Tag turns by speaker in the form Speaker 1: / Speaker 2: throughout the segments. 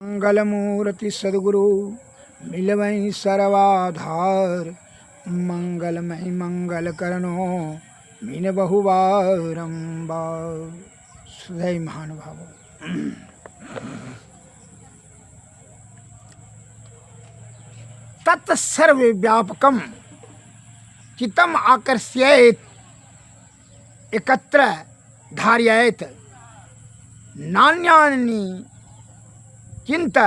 Speaker 1: मंगलमूर्ति सद्गुरु मिलवई सर्वाधार। मंगलमय मंगल करनो मीन बहुबारंबार। सुधय महानुभाव तत्सर्व व्यापकम चित्तम आकर्ष्येत एकत्र धारयेत नान्यानि चिंत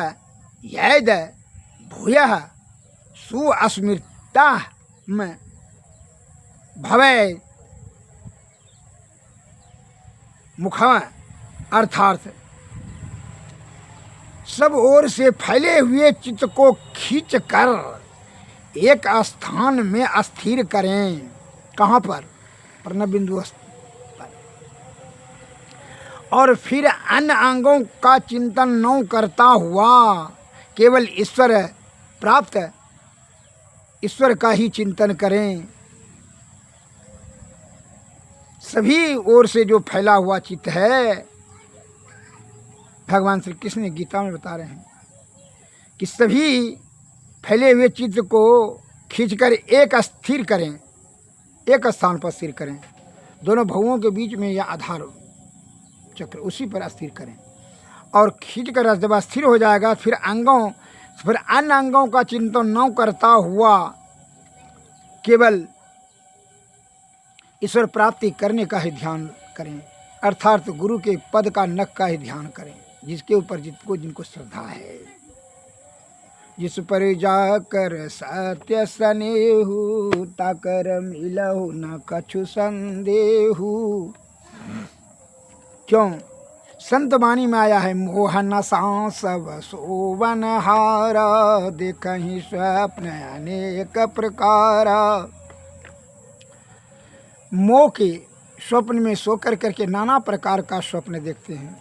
Speaker 1: यद भूयः सुस्मृता भवे मुखम अर्थात सब ओर से फैले हुए चित्त को खींच कर एक स्थान में अस्थिर करें। कहाँ पर? प्रणव बिंदु पर। और फिर अन्य अंगों का चिंतन न करता हुआ केवल ईश्वर प्राप्त ईश्वर का ही चिंतन करें। सभी ओर से जो फैला हुआ चित्त है, भगवान श्री कृष्ण गीता में बता रहे हैं कि सभी फैले हुए चित्त को खींचकर एक स्थिर करें, एक स्थान पर स्थिर करें। दोनों भवों के बीच में यह आधार चक्र, उसी पर स्थिर करें। और खींचकर जब स्थिर हो जाएगा फिर अन्य अंगों का चिंतन न करता हुआ केवल ईश्वर प्राप्ति करने का ही ध्यान करें, अर्थात गुरु के पद का नख का ही ध्यान करें, जिसके ऊपर जिनको श्रद्धा है। जिस पर जाकर सत्य स्नेहु ताकर मिलहु न कछु संदेहु। क्यों? संत वाणी में आया है, मोह नशा सब सोवन हारा देखहि स्वप्न अनेक प्रकारा। मोह के स्वप्न में सो करके नाना प्रकार का स्वप्न देखते हैं।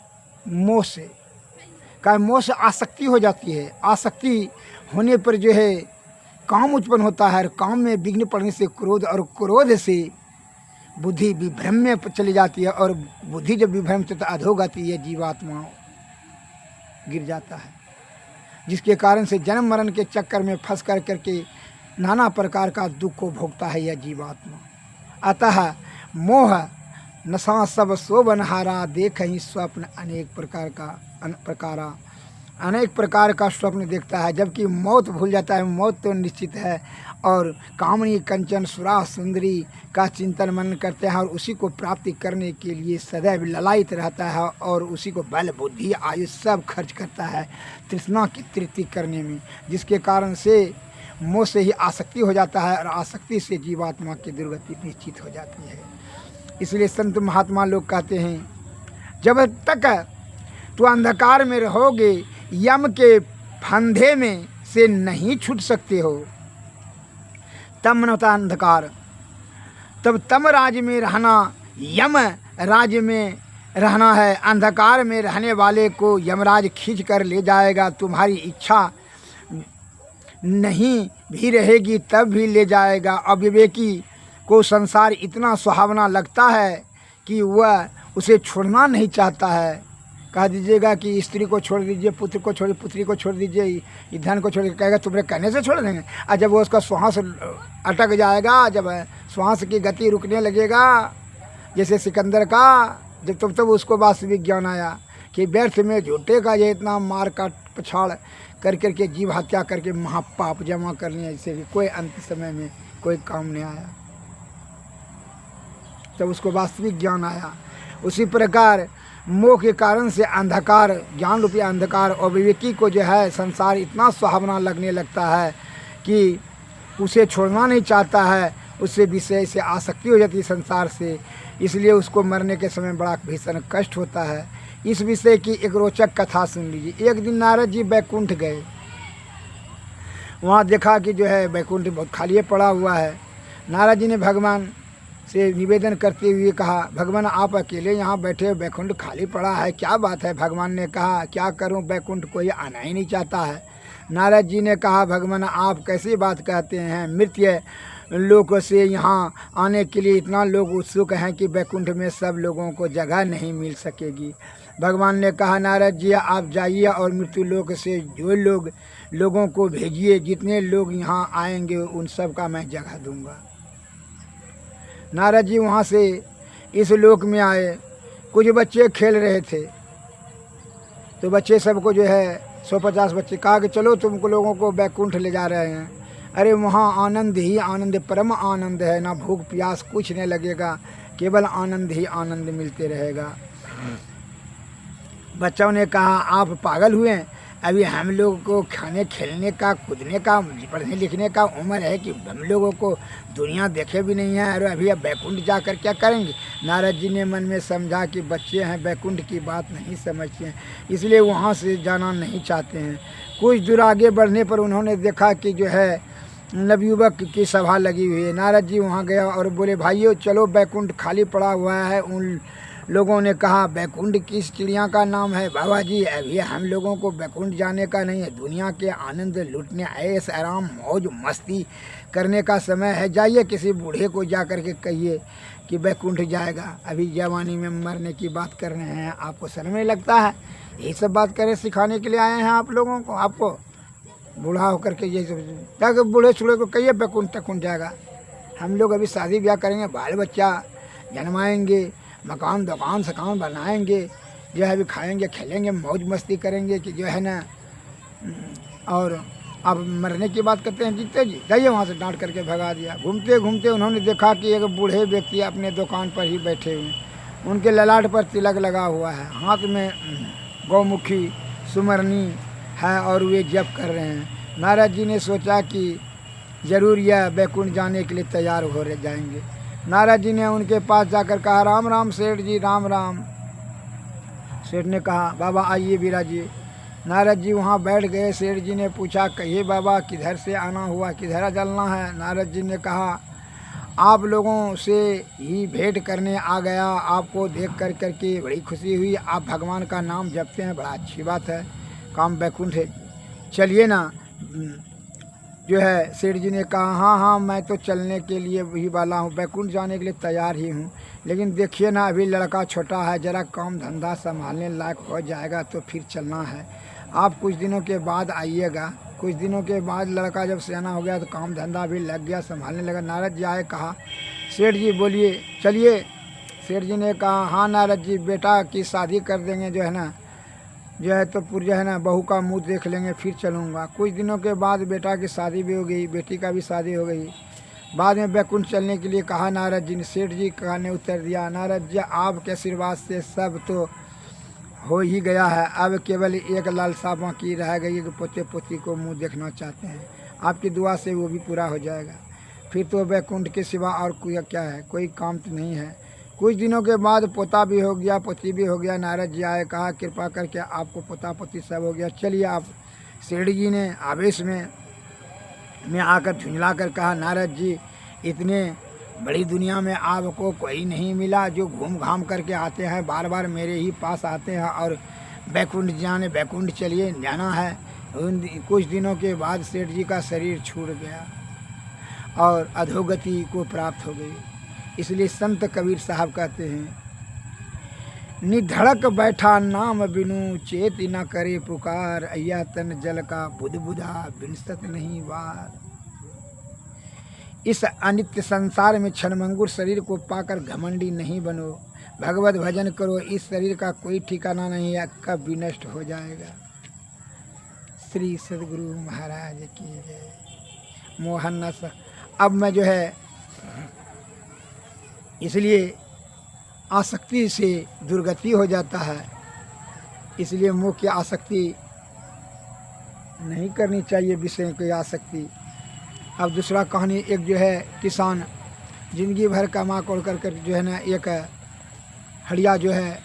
Speaker 1: मोह से आसक्ति हो जाती है। आसक्ति होने पर जो है काम उत्पन्न होता है, और काम में विघ्न पड़ने से क्रोध, और क्रोध से बुद्धि विभ्रम में चली जाती है, और बुद्धि जब विभ्रम से अधोगति है, जीवात्मा गिर जाता है, जिसके कारण से जन्म मरण के चक्कर में फंस करके नाना प्रकार का दुख को भोगता है यह जीवात्मा। अतः मोह नशा सब शोभनहारा देखहि स्वप्न अनेक प्रकार का स्वप्न देखता है, जबकि मौत भूल जाता है। मौत तो निश्चित है, और कामनी कंचन सुरा सुंदरी का चिंतन मनन करते हैं, और उसी को प्राप्ति करने के लिए सदैव ललायित रहता है, और उसी को बल बुद्धि आयु सब खर्च करता है तृष्णा की तृप्ति करने में, जिसके कारण से मोह से ही आसक्ति हो जाता है, और आसक्ति से जीवात्मा की दुर्गति निश्चित हो जाती है। इसलिए संत महात्मा लोग कहते हैं, जब तक तो अंधकार में रहोगे यम के फंदे में से नहीं छूट सकते हो। तम होता अंधकार, तब तम राज्य में रहना, यम राज्य में रहना है। अंधकार में रहने वाले को यमराज खींच कर ले जाएगा। तुम्हारी इच्छा नहीं भी रहेगी तब भी ले जाएगा। अविवेकी को संसार इतना सुहावना लगता है कि वह उसे छोड़ना नहीं चाहता है। कह दीजिएगा कि स्त्री को छोड़ दीजिए, पुत्र को छोड़, पुत्री को छोड़ दीजिए, धन को छोड़, कहेगा तुम्हारे कहने से छोड़ देंगे। और जब वो उसका श्वास अटक जाएगा, जब श्वास की गति रुकने लगेगा, जैसे सिकंदर का, जब तब उसको वास्तविक ज्ञान आया कि व्यर्थ में झूठे का ये इतना मार काट पछाड़ करके जीव हत्या करके महापाप जमा कर लिया, जिससे कि कोई अंत समय में कोई काम नहीं आया। तब उसको वास्तविक ज्ञान आया। उसी प्रकार मोह के कारण से अंधकार, ज्ञान रूपी अंधकार, और विवेकी को जो है संसार इतना सुहावना लगने लगता है कि उसे छोड़ना नहीं चाहता है, उससे विषय से आसक्ति हो जाती है संसार से। इसलिए उसको मरने के समय बड़ा भीषण कष्ट होता है। इस विषय की एक रोचक कथा सुन लीजिए। एक दिन नारद जी बैकुंठ गए। वहाँ देखा कि जो है बैकुंठ बहुत खाली पड़ा हुआ है। नारद जी ने भगवान से निवेदन करते हुए कहा, भगवान आप अकेले यहाँ बैठे, बैकुंठ खाली पड़ा है, क्या बात है? भगवान ने कहा, क्या करूँ, बैकुंठ कोई आना ही नहीं चाहता है। नारद जी ने कहा, भगवान आप कैसी बात कहते हैं? मृत्य लोक से यहाँ आने के लिए इतना लोग उत्सुक हैं कि बैकुंठ में सब लोगों को जगह नहीं मिल सकेगी। भगवान ने कहा नारद जी आप जाइए और मृत्यु लोक से जो लोगों को भेजिए, जितने लोग यहाँ आएंगे उन सब का मैं जगह दूंगा। नारद जी वहाँ से इस लोक में आए। कुछ बच्चे खेल रहे थे तो बच्चे सबको जो है 150 बच्चे कहा कि चलो तुमको लोगों को बैकुंठ ले जा रहे हैं। अरे वहाँ आनंद ही आनंद, परम आनंद है, ना भूख प्यास कुछ नहीं लगेगा, केवल आनंद ही आनंद मिलते रहेगा। बच्चों ने कहा आप पागल हुए हैं, अभी हम लोग को खाने खेलने का, कूदने का, पढ़ने लिखने का उम्र है कि हम लोगों को दुनिया देखे भी नहीं है, और अभी अब बैकुंठ जाकर क्या करेंगे। नारद जी ने मन में समझा कि बच्चे हैं, बैकुंठ की बात नहीं समझते हैं, इसलिए वहाँ से जाना नहीं चाहते हैं। कुछ दूर आगे बढ़ने पर उन्होंने देखा कि जो है नवयुवक की सभा लगी हुई है। नारद जी वहाँ गया और बोले भाइयों चलो बैकुंठ खाली पड़ा हुआ है। उन लोगों ने कहा बैकुंठ किस चिड़िया का नाम है बाबा जी, अभी हम लोगों को बैकुंठ जाने का नहीं है, दुनिया के आनंद लूटने, ऐश आराम मौज मस्ती करने का समय है। जाइए किसी बूढ़े को जा कर के कहिए कि बैकुंठ जाएगा, अभी जवानी में मरने की बात कर रहे हैं, आपको शर्म नहीं लगता है? यही सब बात करें सिखाने के लिए आए हैं आप लोगों को, आपको बूढ़ा होकर के यही सब जाकर बूढ़े छूढ़े को कहिए बैकुंठ तकुंठ जाएगा। हम लोग अभी शादी ब्याह करेंगे, बाल बच्चा जन्माएंगे, मकान दुकान सकान बनाएंगे, जो है अभी खाएंगे खेलेंगे मौज मस्ती करेंगे कि जो है ना, और अब मरने की बात करते हैं जीते जी। जाइए वहाँ से डांट करके भगा दिया। घूमते घूमते उन्होंने देखा कि एक बूढ़े व्यक्ति अपने दुकान पर ही बैठे हुए, उनके ललाट पर तिलक लगा हुआ है, हाथ में गौमुखी सुमरनी है और वे जप कर रहे हैं। नारद जी ने सोचा कि जरूर यह बैकुंठ जाने के लिए तैयार हो जाएंगे। नारद जी ने उनके पास जाकर कहा राम राम सेठ जी, राम राम। सेठ ने कहा बाबा आइए विराजिए। नारद जी वहाँ बैठ गए। सेठ जी ने पूछा कहिए बाबा किधर से आना हुआ, किधर चलना है। नारद जी ने कहा आप लोगों से ही भेंट करने आ गया, आपको देख कर करके बड़ी खुशी हुई, आप भगवान का नाम जपते हैं, बड़ा अच्छी बात है, काम बैकुंठ है, चलिए ना। जो है सेठ जी ने कहा हाँ हाँ मैं तो चलने के लिए ही वाला हूँ, बैकुंठ जाने के लिए तैयार ही हूँ, लेकिन देखिए ना अभी लड़का छोटा है, ज़रा काम धंधा संभालने लायक हो जाएगा तो फिर चलना है, आप कुछ दिनों के बाद आइएगा। कुछ दिनों के बाद लड़का जब सियाना हो गया तो काम धंधा भी लग गया, संभालने लगा। नारद जी आए, कहा सेठ जी बोलिए चलिए। सेठ जी ने कहा हाँ नारद जी बेटा की शादी कर देंगे, जो है ना, जो है तो पूरा है ना बहू का मुंह देख लेंगे फिर चलूँगा। कुछ दिनों के बाद बेटा की शादी भी हो गई, बेटी का भी शादी हो गई। बाद में बैकुंठ चलने के लिए कहा नारद जी ने। सेठ जी का ने उत्तर दिया नारद जी आपके आशीर्वाद से सब तो हो ही गया है, अब केवल एक लालसा बाकी रह गई है कि पोते पोती को मुंह देखना चाहते हैं, आपकी दुआ से वो भी पूरा हो जाएगा, फिर तो बैकुंठ के सिवा और कोई क्या है, कोई काम तो नहीं है। कुछ दिनों के बाद पोता भी हो गया, पोती भी हो गया। नारद जी आए, कहा कृपा करके आपको पोता पोती सब हो गया, चलिए आप। सेठ जी ने आवेश में आकर झुंझला कर कहा नारद जी इतने बड़ी दुनिया में आपको कोई नहीं मिला जो घूम घाम करके आते हैं, बार बार मेरे ही पास आते हैं और बैकुंठ चलिए जाना है। कुछ दिनों के बाद सेठ जी का शरीर छूट गया और अधोगति को प्राप्त हो गई। इसलिए संत कबीर साहब कहते हैं निधड़क बैठा नाम बिनु चेत न करे पुकार, अय्या तन जल का बुदबुदा बिनसत नहीं वार। इस अनित्य संसार में क्षणभंगुर शरीर को पाकर घमंडी नहीं बनो, भगवत भजन करो, इस शरीर का कोई ठिकाना नहीं है, कब भी नष्ट हो जाएगा। श्री सद्गुरु महाराज की जय। मोहन नस। अब मैं जो है इसलिए आसक्ति से दुर्गति हो जाता है, इसलिए मोह की आसक्ति नहीं करनी चाहिए, विषय की आसक्ति। अब दूसरा कहानी, एक जो है किसान जिंदगी भर कमा कर जो है ना एक हड़िया जो है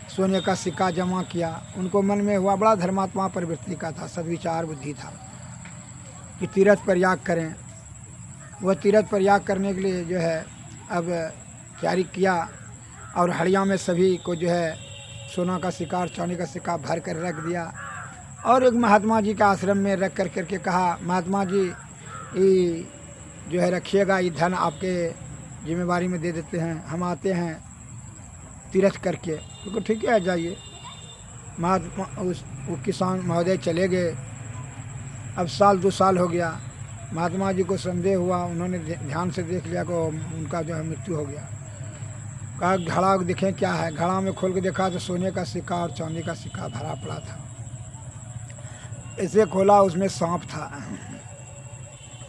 Speaker 1: सोने का सिक्का जमा किया। उनको मन में हुआ, बड़ा धर्मात्मा प्रवृत्ति का था, सद्विचार बुद्धि था कि तीर्थ पर याग करें। वह तीर्थ पर याग करने के लिए जो है अब तैयारी किया और हड़िया में सभी को जो है सोना का सिक्का और चांदी का सिक्का भर कर रख दिया और एक महात्मा जी का आश्रम में रख कर करके कहा महात्मा जी ये जो है रखिएगा, ये धन आपके जिम्मेवारी में दे देते हैं, हम आते हैं तीर्थ करके। तो ठीक है जाइए। महात्मा वो किसान महोदय चले गए। अब साल 2 साल हो गया। महात्मा जी को संदेह हुआ, उन्होंने ध्यान से देख लिया कि उनका जो है मृत्यु हो गया। कहा घड़ा देखें क्या है। घड़ा में खोल के देखा तो सोने का सिक्का और चांदी का सिक्का भरा पड़ा था। इसे खोला, उसमें सांप था।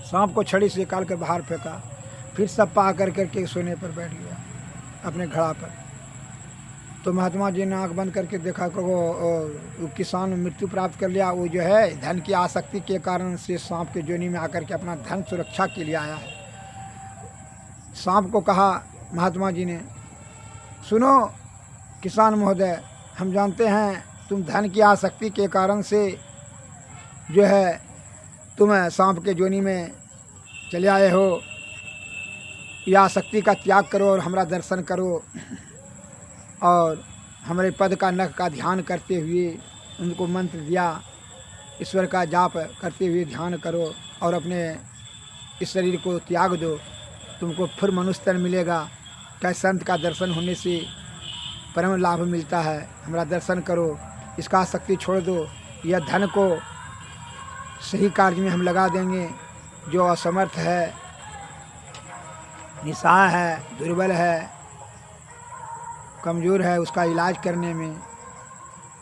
Speaker 1: सांप को छड़ी से निकाल कर बाहर फेंका, फिर सब पा करके सोने पर बैठ गया अपने घड़ा पर। तो महात्मा जी ने आँख बंद करके देखा कि वो किसान मृत्यु प्राप्त कर लिया। वो जो है धन की आसक्ति के कारण से सांप के जोनी में आकर के अपना धन सुरक्षा के लिए आया है। सांप को कहा महात्मा जी ने, सुनो किसान महोदय, हम जानते हैं तुम धन की आसक्ति के कारण से जो है तुम सांप के जोनी में चले आए हो। यह आसक्ति का त्याग करो और हमारा दर्शन करो, और हमारे पद का नख का ध्यान करते हुए उनको मंत्र दिया, ईश्वर का जाप करते हुए ध्यान करो और अपने इस शरीर को त्याग दो, तुमको फिर मनुष्य तन मिलेगा। क्या संत का दर्शन होने से परम लाभ मिलता है। हमारा दर्शन करो, इसका आसक्ति छोड़ दो। यह धन को सही कार्य में हम लगा देंगे। जो असमर्थ है, निस्सहाय है, दुर्बल है, कमज़ोर है, उसका इलाज करने में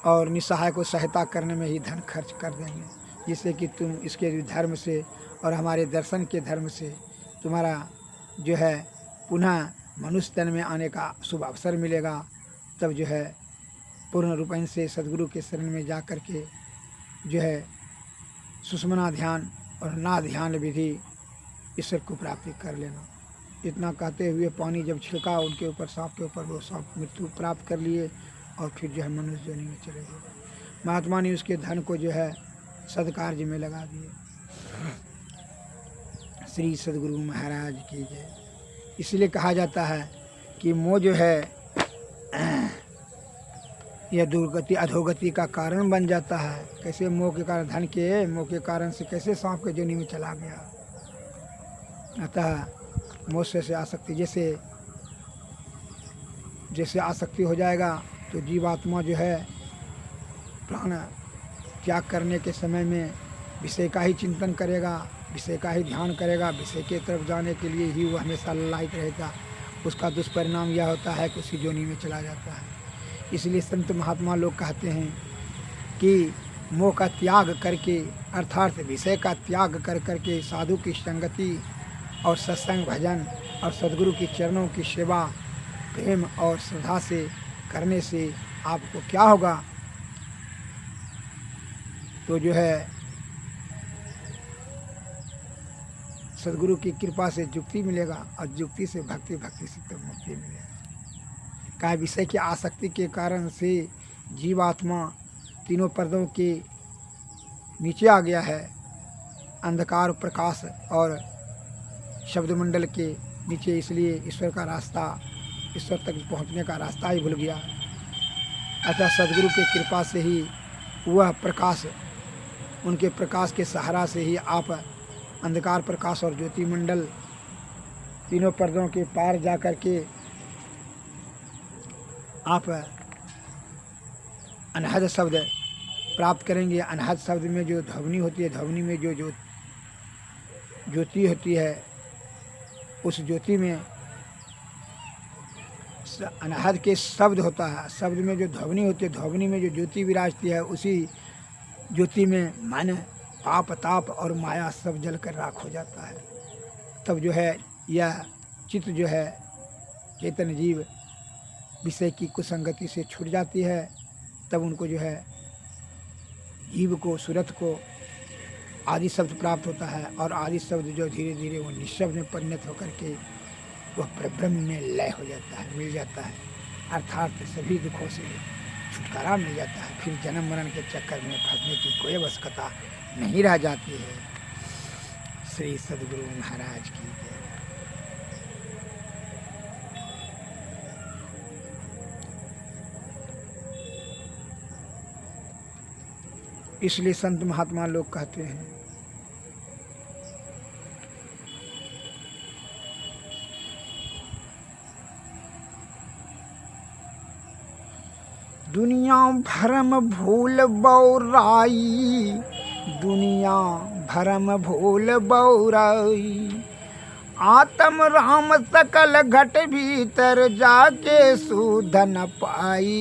Speaker 1: और निस्सहाय को सहायता करने में ही धन खर्च कर देंगे, जिससे कि तुम इसके धर्म से और हमारे दर्शन के धर्म से तुम्हारा जो है पुनः मनुष्य तन में आने का शुभ अवसर मिलेगा। तब जो है पूर्ण रूपेण से सद्गुरु के शरण में जा कर के जो है सुषुम्ना ध्यान और ना ध्यान विधि ईश्वर को प्राप्ति कर लेना। इतना कहते हुए पानी जब छिड़का उनके ऊपर, सांप के ऊपर, वो सांप मृत्यु प्राप्त कर लिए और फिर जो है मनुष्य जोनी में चले गए। महात्मा ने उसके धन को जो है सदकार्य में लगा दिए। श्री सद्गुरु महाराज की जय। इसलिए कहा जाता है कि मोह जो है यह दुर्गति अधोगति का कारण बन जाता है। कैसे मोह के कारण, धन के मोह के कारण से कैसे सांप के जोनी में चला गया। अतः मोह से आसक्ति, जैसे आसक्ति हो जाएगा तो जीवात्मा जो है प्राण त्याग करने के समय में विषय का ही चिंतन करेगा, विषय का ही ध्यान करेगा, विषय के तरफ जाने के लिए ही वो हमेशा ललायित रहेगा। उसका दुष्परिणाम यह होता है कि उसी जोनी में चला जाता है। इसलिए संत महात्मा लोग कहते हैं कि मोह का त्याग करके, अर्थात विषय का त्याग कर करके साधु की संगति और सत्संग भजन और सद्गुरु के चरणों की सेवा प्रेम और श्रद्धा से करने से आपको क्या होगा, तो जो है सद्गुरु की कृपा से युक्ति मिलेगा और युक्ति से भक्ति, भक्ति से तो मुक्ति मिलेगा। क्या विषय की आसक्ति के कारण से जीवात्मा तीनों पर्दों के नीचे आ गया है। अंधकार, प्रकाश और शब्द मंडल के नीचे, इसलिए ईश्वर का रास्ता, ईश्वर तक पहुंचने का रास्ता ही भूल गया। अतः सद्गुरु की कृपा से ही वह प्रकाश, उनके प्रकाश के सहारा से ही आप अंधकार, प्रकाश और ज्योति मंडल तीनों पर्दों के पार जा कर के आप अनहद शब्द प्राप्त करेंगे। अनहद शब्द में जो ध्वनि होती है, ध्वनि में जो ज्योति होती है, उस ज्योति में अनहद के शब्द होता है। शब्द में जो ध्वनि होती है, ध्वनि में जो ज्योति विराजती है, उसी ज्योति में मन, पाप, ताप और माया सब जल कर राख हो जाता है। तब जो है यह चित्त जो है चेतन जीव विषय की कुसंगति से छूट जाती है। तब उनको जो है जीव को, सुरत को आदि शब्द प्राप्त होता है और आदि शब्द जो धीरे धीरे वो निःशब्द में परिणत होकर के वह ब्रह्म में लय हो जाता है, मिल जाता है। अर्थात सभी दुखों से छुटकारा मिल जाता है। फिर जन्म मरण के चक्कर में फंसने की कोई आवश्यकता नहीं रह जाती है। श्री सद्गुरु महाराज की जय। इसलिए संत महात्मा लोग कहते हैं दुनिया भरम भूल बौराई, दुनिया भरम भूल बौराई। आत्म राम सकल घट भीतर जाके सुध न पाई,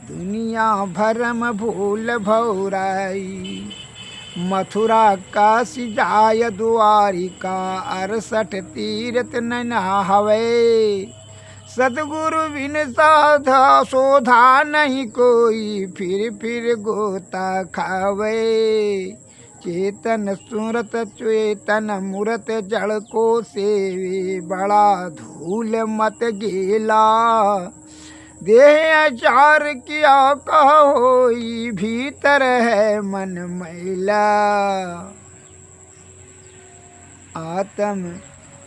Speaker 1: दुनिया भरम भूल भौराई। मथुरा काशी जाय द्वारिका, 68 तीरथ न हवे। सतगुरु बिन साधा शोधा नहीं कोई, फिर गोता खावे। चेतन सुरत चेतन मूरत, जड़ को सेवे बड़ा धूल मत गेला। देह आचार किया कहोई, भीतर है मन मैला।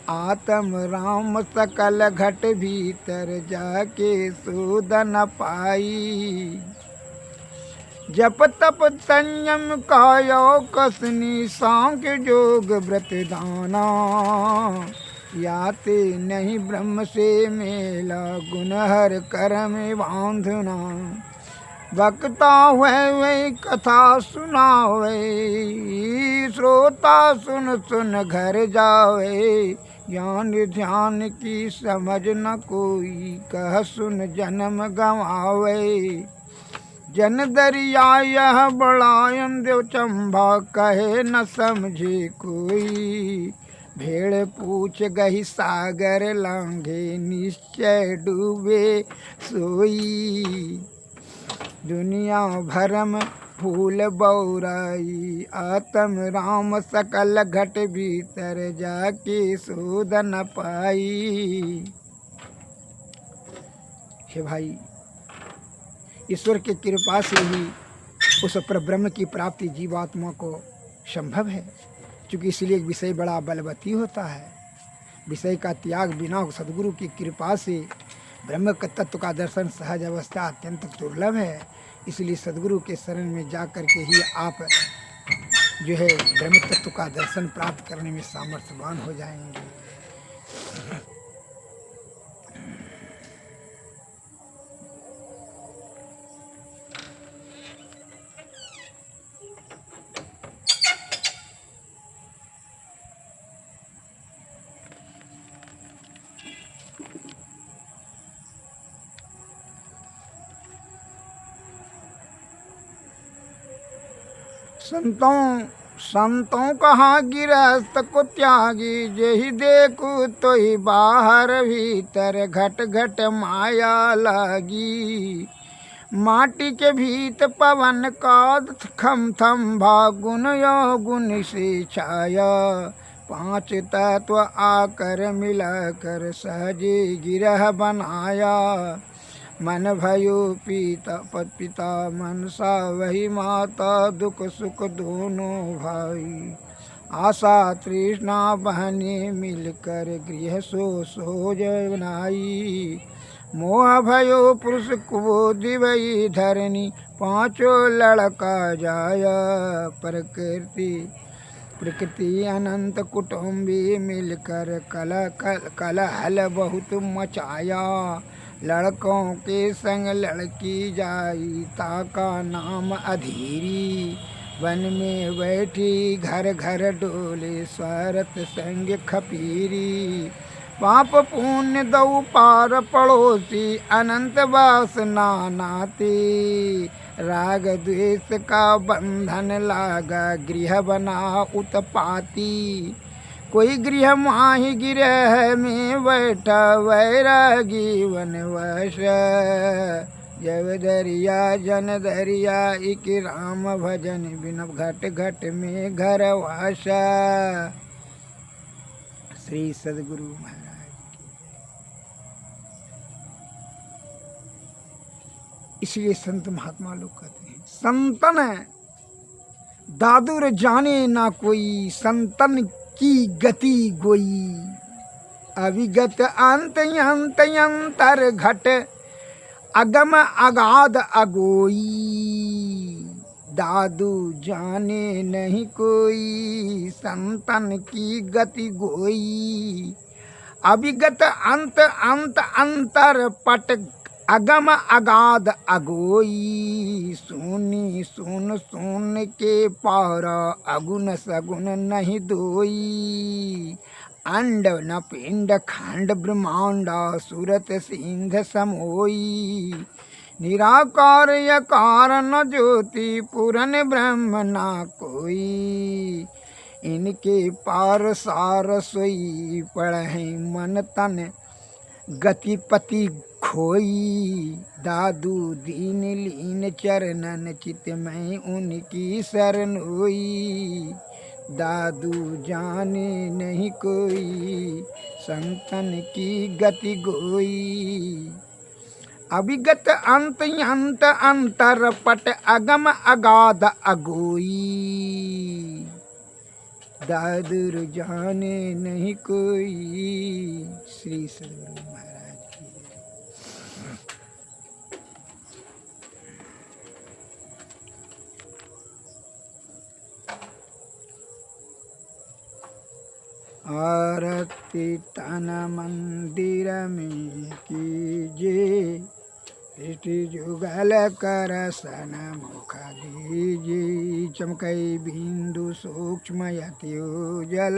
Speaker 1: आत्म राम सकल घट भीतर जाके सुध न पाई। जप तप संयम कायो कसनी, सांख्य योग व्रत दाना। याते नहीं ब्रह्म से मेला, गुण हर कर्म बांधना। वक्ता हुए कथा सुनावे, श्रोता सुन सुन घर जावे। ज्ञान ध्यान की समझ न कोई, कह सुन जन्म गंवावे। जन दरिया यह बड़ायन देव चंबा, कहे न समझे कोई। भेड़ पूछ गही सागर लांघे, निश्चय डूबे सोई। दुनिया भरम फूल बौराई, आत्म राम सकल घट भीतर जाके सुध न पाई। हे भाई, ईश्वर की कृपा से ही उस परब्रह्म की प्राप्ति जीवात्मा को संभव है। क्योंकि इसलिए विषय बड़ा बलवती होता है। विषय का त्याग बिना सदगुरु की कृपा से ब्रह्म का तत्व का दर्शन सहज अवस्था अत्यंत दुर्लभ है। इसलिए सदगुरु के शरण में जा कर के ही आप जो है ब्रह्म तत्व का दर्शन प्राप्त करने में सामर्थ्यवान हो जाएंगे। संतों कहा गिरस्त को त्यागी, जेहि देखू तो ही बाहर भीतर घट घट माया लागी। माटी के भीत पवन का खम थम भागुन यो गुण से छाया। 5 तत्व आकर मिलाकर सहजे गिरह बनाया। मन भयो पिता मनसा वही माता, दुख सुख दोनों भाई। आशा तृष्णा बहने मिलकर गृह सो बनाई। मोह भयो पुरुष को दिवई धरनी, 5 लड़का जाया। प्रकृति अनंत कुटुंबी मिलकर कलहल बहुत मचाया। लड़कों के संग लड़की जाई, ताका नाम अधीरी। वन में बैठी घर घर डोले, स्वार्थ संग खपीरी। पाप पुण्य दौ पार पड़ोसी, अनंत वासना नाते। राग द्वेष का बंधन लागा, गृह बना उत्पाती। कोई गृह माही गिरह में बैठा, वैरागी वनवास। जब दरिया जन दरिया, इक राम भजन बिन घट घट में घर वासा। श्री सदगुरु महाराज। इसलिए संत महात्मा लोग कहते हैं, संतन दादुर जाने ना कोई, संतन की गति गोई। अविगत अंत अंत अंतर घट, अगम अगाध अगोई। दादू जाने नहीं कोई, संतन की गति गोई। अविगत अंत अंत अंतर पट अगम अगाध अगोई, सुनी सुन सुन के पारा, अगुन सगुन नहीं दोई। अंड न पिंड खंड ब्रह्मांडा, सुरत सिंध समोई। निराकार यकार न ज्योति, पूरन ब्रह्म ना कोई। इनके पार सार सोई, पढ़े मन तन गतिपति खोई। दादू दीन लीन चरणन, चित में उनकी शरण होई। दादू जाने नहीं कोई, संतन की गति गोई। अभिगत अंत अंत अंतर पट, अगम अगाध अगोई। दादुर जाने नहीं कोई। श्री सद्गुरु महाराज की। आरती तन मंदिर में कीजिए, सृष्टि जुगल कर सन मुख दीजिए। चमकई बिंदु सूक्ष्म यति उजल,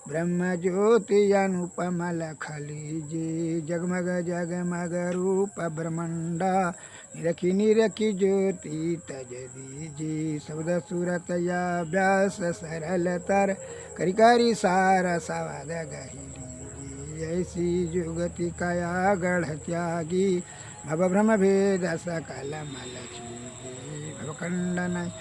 Speaker 1: ब्रह्म ज्योति अनुपम लख लीजिए। जगमग जगमग रूप ब्रह्मंडा, निरखी निरखी ज्योति तज दीजिए। शब्द सूरत या व्यास सरल तर, करी करी सार सवाद गही लीजिए। ऐसी जुगति कया गढ़ त्यागी, भव भ्रम भेद सकल मल छीजे। भवखंडन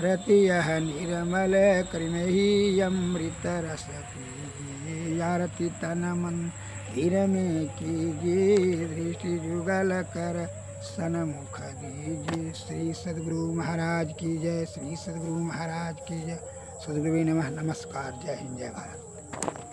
Speaker 1: रति यह निर्मल, करिमहि अमृत रस पीजिए। आरती तन मंदिर में कीजिए, दृष्टि जुगल कर सन्मुख दीजिए। श्री सद्गुरु महाराज की जय। श्री सद्गुरु महाराज की जय। सद्गुरु नमः। नमस्कार। जय हिंद, जय भारत।